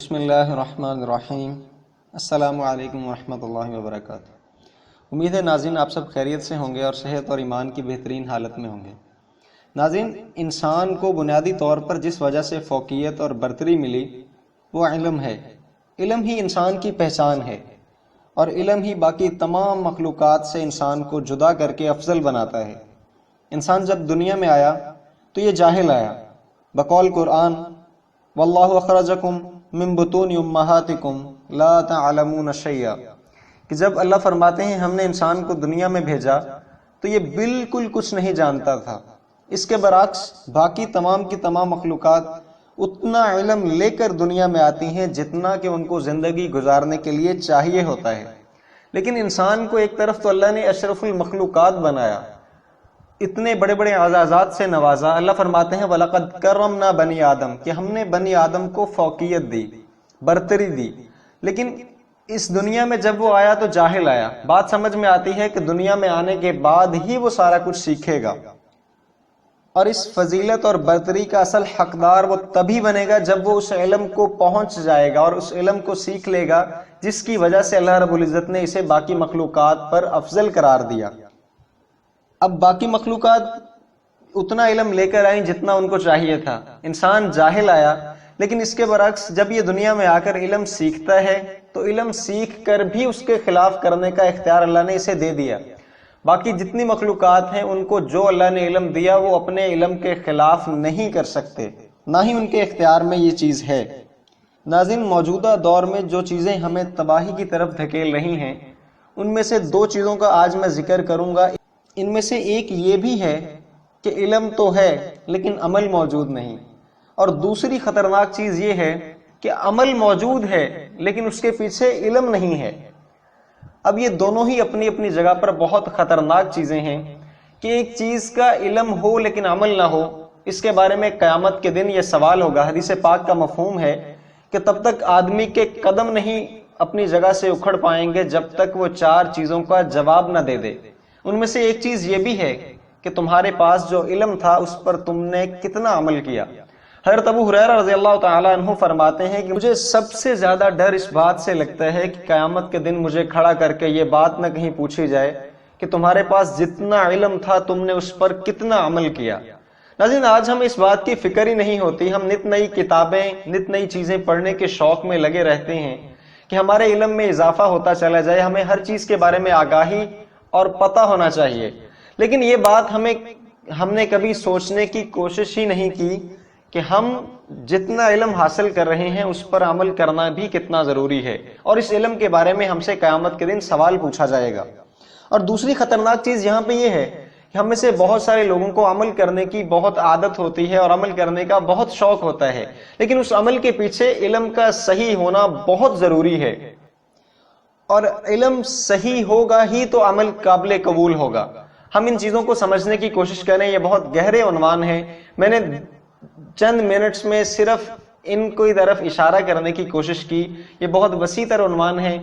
بسم اللہ الرحمن الرحیم۔ السلام علیکم ورحمۃ اللہ وبرکاتہ۔ امید ہے ناظرین آپ سب خیریت سے ہوں گے اور صحت اور ایمان کی بہترین حالت میں ہوں گے۔ ناظرین، انسان کو بنیادی طور پر جس وجہ سے فوقیت اور برتری ملی وہ علم ہے۔ علم ہی انسان کی پہچان ہے، اور علم ہی باقی تمام مخلوقات سے انسان کو جدا کر کے افضل بناتا ہے۔ انسان جب دنیا میں آیا تو یہ جاہل آیا، بقول قرآن واللہ اخرجکم من بطون امہاتکم لا تعلمون شیئا، کہ جب اللہ فرماتے ہیں ہم نے انسان کو دنیا میں بھیجا تو یہ بالکل کچھ نہیں جانتا تھا۔ اس کے برعکس باقی تمام کی تمام مخلوقات اتنا علم لے کر دنیا میں آتی ہیں جتنا کہ ان کو زندگی گزارنے کے لیے چاہیے ہوتا ہے، لیکن انسان کو ایک طرف تو اللہ نے اشرف المخلوقات بنایا، اتنے بڑے بڑے اعزازات سے نوازا۔ اللہ فرماتے ہیں وَلَقَدْ كَرَّمْنَا بَنِي آدم، کہ ہم نے بنی آدم کو فوقیت دی، برتری دی، لیکن اس دنیا میں جب وہ آیا تو جاہل آیا۔ بات سمجھ میں آتی ہے کہ دنیا میں آنے کے بعد ہی وہ سارا کچھ سیکھے گا، اور اس فضیلت اور برتری کا اصل حقدار وہ تبھی بنے گا جب وہ اس علم کو پہنچ جائے گا اور اس علم کو سیکھ لے گا جس کی وجہ سے اللہ رب العزت نے اسے باقی مخلوقات پر افضل قرار دیا۔ اب باقی مخلوقات اتنا علم لے کر آئیں جتنا ان کو چاہیے تھا، انسان جاہل آیا، لیکن اس کے برعکس جب یہ دنیا میں آ کر علم سیکھتا ہے تو علم سیکھ کر بھی اس کے خلاف کرنے کا اختیار اللہ نے اسے دے دیا۔ باقی جتنی مخلوقات ہیں ان کو جو اللہ نے علم دیا وہ اپنے علم کے خلاف نہیں کر سکتے، نہ ہی ان کے اختیار میں یہ چیز ہے۔ ناظرین، موجودہ دور میں جو چیزیں ہمیں تباہی کی طرف دھکیل رہی ہیں ان میں سے دو چیزوں کا آج میں ذکر کروں گا۔ ان میں سے ایک یہ بھی ہے کہ علم تو ہے لیکن عمل موجود نہیں، اور دوسری خطرناک چیز یہ ہے کہ عمل موجود ہے لیکن اس کے پیچھے علم نہیں ہے۔ اب یہ دونوں ہی اپنی اپنی جگہ پر بہت خطرناک چیزیں ہیں کہ ایک چیز کا علم ہو لیکن عمل نہ ہو۔ اس کے بارے میں قیامت کے دن یہ سوال ہوگا۔ حدیث پاک کا مفہوم ہے کہ تب تک آدمی کے قدم نہیں اپنی جگہ سے اکھڑ پائیں گے جب تک وہ چار چیزوں کا جواب نہ دے دے۔ ان میں سے ایک چیز یہ بھی ہے کہ تمہارے پاس جو علم تھا اس پر تم نے کتنا عمل کیا۔ حضرت ابو ہریرہ رضی اللہ تعالی عنہ فرماتے ہیں کہ مجھے سب سے زیادہ ڈر اس بات سے لگتا ہے کہ قیامت کے دن مجھے کھڑا کر کے یہ بات نہ کہیں پوچھی جائے کہ تمہارے پاس جتنا علم تھا تم نے اس پر کتنا عمل کیا۔ ناظرین، آج ہمیں اس بات کی فکر ہی نہیں ہوتی، ہم نت نئی کتابیں، نت نئی چیزیں پڑھنے کے شوق میں لگے رہتے ہیں کہ ہمارے علم میں اضافہ ہوتا چلا جائے، ہمیں ہر چیز کے بارے میں آگاہی اور پتہ ہونا چاہیے، لیکن یہ بات ہم نے کبھی سوچنے کی کوشش ہی نہیں کی کہ ہم جتنا علم حاصل کر رہے ہیں اس پر عمل کرنا بھی کتنا ضروری ہے، اور اس علم کے بارے میں ہم سے قیامت کے دن سوال پوچھا جائے گا۔ اور دوسری خطرناک چیز یہاں پہ یہ ہے کہ ہم میں سے بہت سارے لوگوں کو عمل کرنے کی بہت عادت ہوتی ہے اور عمل کرنے کا بہت شوق ہوتا ہے، لیکن اس عمل کے پیچھے علم کا صحیح ہونا بہت ضروری ہے، اور علم صحیح ہوگا ہی تو عمل قابل قبول ہوگا۔ ہم ان چیزوں کو سمجھنے کی کوشش کریں، یہ بہت گہرے عنوان ہیں، میں نے چند منٹس میں صرف ان کو طرف اشارہ کرنے کی کوشش کی، یہ بہت وسیع تر عنوان ہے۔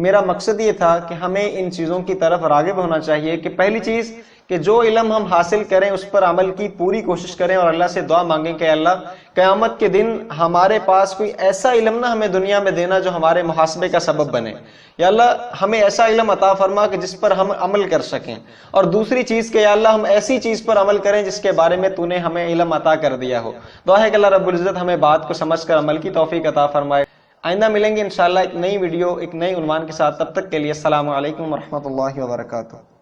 میرا مقصد یہ تھا کہ ہمیں ان چیزوں کی طرف راغب ہونا چاہیے کہ پہلی چیز کہ جو علم ہم حاصل کریں اس پر عمل کی پوری کوشش کریں، اور اللہ سے دعا مانگیں کہ اللہ قیامت کے دن ہمارے پاس کوئی ایسا علم نہ ہمیں دنیا میں دینا جو ہمارے محاسبے کا سبب بنے، یا اللہ ہمیں ایسا علم عطا فرما کہ جس پر ہم عمل کر سکیں، اور دوسری چیز کہ یا اللہ ہم ایسی چیز پر عمل کریں جس کے بارے میں تو نے ہمیں علم عطا کر دیا ہو۔ دعا ہے کہ اللہ رب العزت ہمیں بات کو سمجھ کر عمل کی توفیق عطا فرمائے۔ آئندہ ملیں گے انشاءاللہ ایک نئی ویڈیو، ایک نئی عنوان کے ساتھ، تب تک کے لیے السلام علیکم ورحمۃ اللہ وبرکاتہ۔